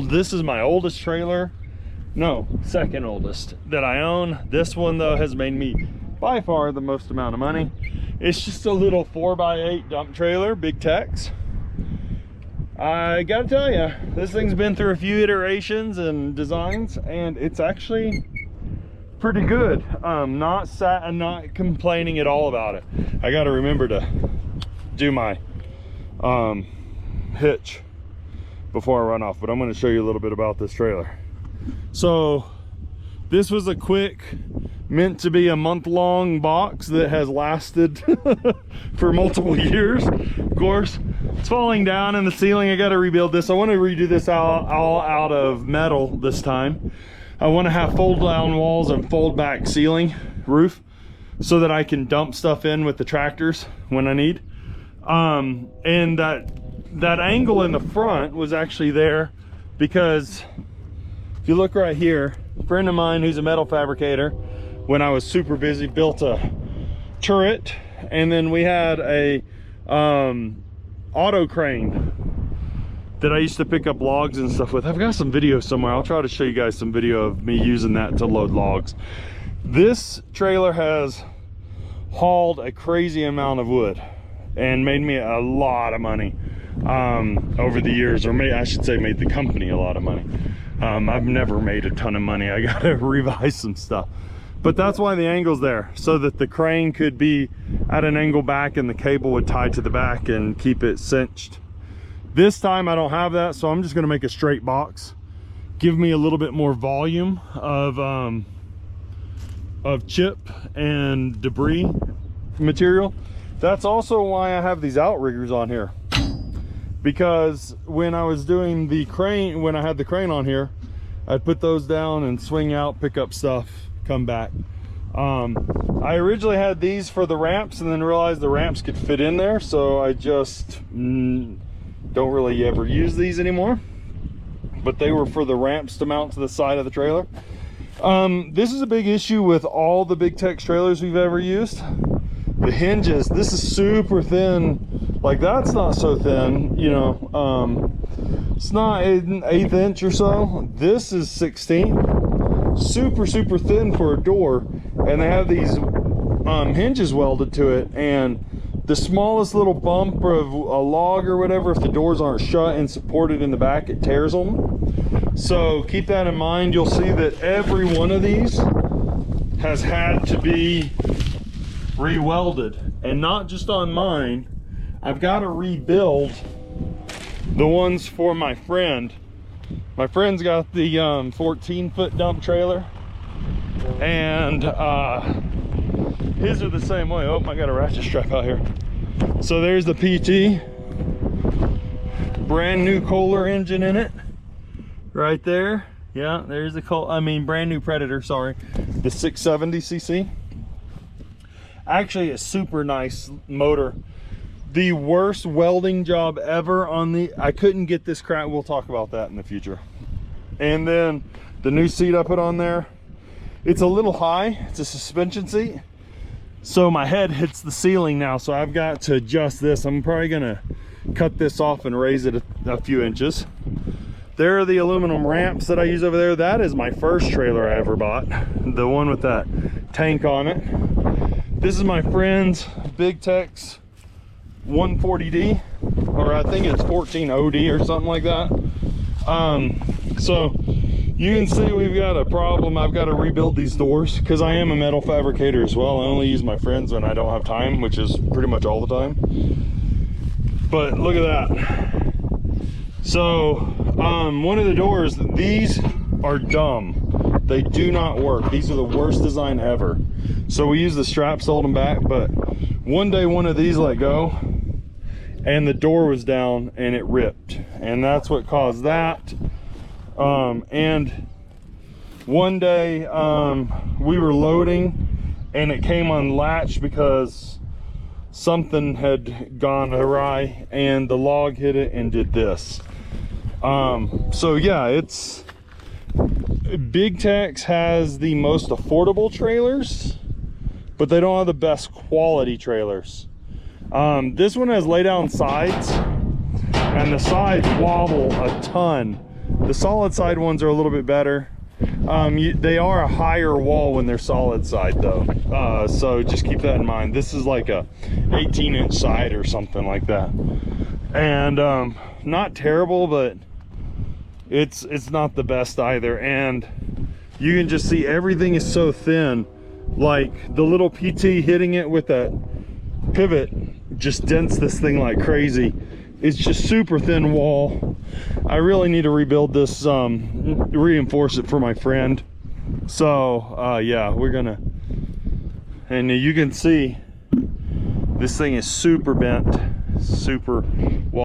This is my oldest trailer. No, second oldest that I own. This one though has made me by far the most amount of money. It's just a little 4x8 dump trailer, big Tex. I gotta tell you, this thing's been through a few iterations and designs, and it's actually pretty good. Not complaining at all about it. I gotta remember to do my hitch before I run off, but I'm going to show you a little bit about this trailer. So this was a quick, meant to be a month-long box that has lasted for multiple years. Of course, it's falling down in the ceiling. I got to rebuild this. I want to redo this all out of metal this time. I want to have fold down walls and fold back ceiling roof so that I can dump stuff in with the tractors when I need. And that angle in the front was actually there because if you look right here, a friend of mine who's a metal fabricator, when I was super busy, built a turret, and then we had a auto crane that I used to pick up logs and stuff with. I've got some video somewhere. I'll try to show you guys some video of me using that to load logs. This trailer has hauled a crazy amount of wood and made me a lot of money over the years, or I should say made the company a lot of money. I've never made a ton of money. I gotta revise some stuff, but that's why the angle's there, so that the crane could be at an angle back and the cable would tie to the back and keep it cinched. This time I don't have that, so I'm just gonna make a straight box, give me a little bit more volume of chip and debris material. That's also why I have these outriggers on here, because when I was doing the crane, when I had the crane on here, I'd put those down and swing out, pick up stuff, come back. I originally had these for the ramps and then realized the ramps could fit in there, so I just don't really ever use these anymore. But they were for the ramps to mount to the side of the trailer. This is a big issue with all the big Tex trailers we've ever used. The hinges, this is super thin. Like, that's not so thin, you know. It's not an 1/8 inch or so. This is 16. Super thin for a door, and they have these hinges welded to it, and the smallest little bump of a log or whatever, if the doors aren't shut and supported in the back, it tears them. So keep that in mind. You'll see that every one of these has had to be re-welded, and not just on mine. I've got to rebuild the ones for my friend. My friend's got the 14-foot dump trailer, and his are the same way. Oh, I got a ratchet strap out here. So there's the PT, brand new Kohler engine in it right there. Yeah, there's the brand new Predator, sorry, the 670cc. Actually a super nice motor. The worst welding job ever on the, I couldn't get this crap. We'll talk about that in the future. And then the new seat I put on there, it's a little high. It's a suspension seat, so my head hits the ceiling now, so I've got to adjust this. I'm probably gonna cut this off and raise it a few inches. There are the aluminum ramps that I use over there. That is my first trailer I ever bought, the one with that tank on it. This is my friend's big Tex 140D, or I think it's 14OD or something like that. So you can see we've got a problem. I've got to rebuild these doors because I am a metal fabricator as well. I only use my friends when I don't have time, which is pretty much all the time. But look at that. So one of the doors, these are dumb. They do not work. These are the worst design ever. So we use the straps to hold them back, but one day one of these let go and the door was down and it ripped, and that's what caused that. And one day we were loading and it came unlatched because something had gone awry and the log hit it and did this. So yeah, it's Big Tex has the most affordable trailers, but they don't have the best quality trailers. This one has lay down sides, and the sides wobble a ton The solid side ones are a little bit better. They are a higher wall when they're solid side though, so just keep that in mind. This is like a 18-inch side or something like that, and not terrible, but it's not the best either. And you can just see everything is so thin, like the little PT hitting it with that pivot just dents this thing like crazy. It's just super thin wall. I really need to rebuild this, reinforce it for my friend. So yeah, we're gonna, and you can see this thing is super bent, super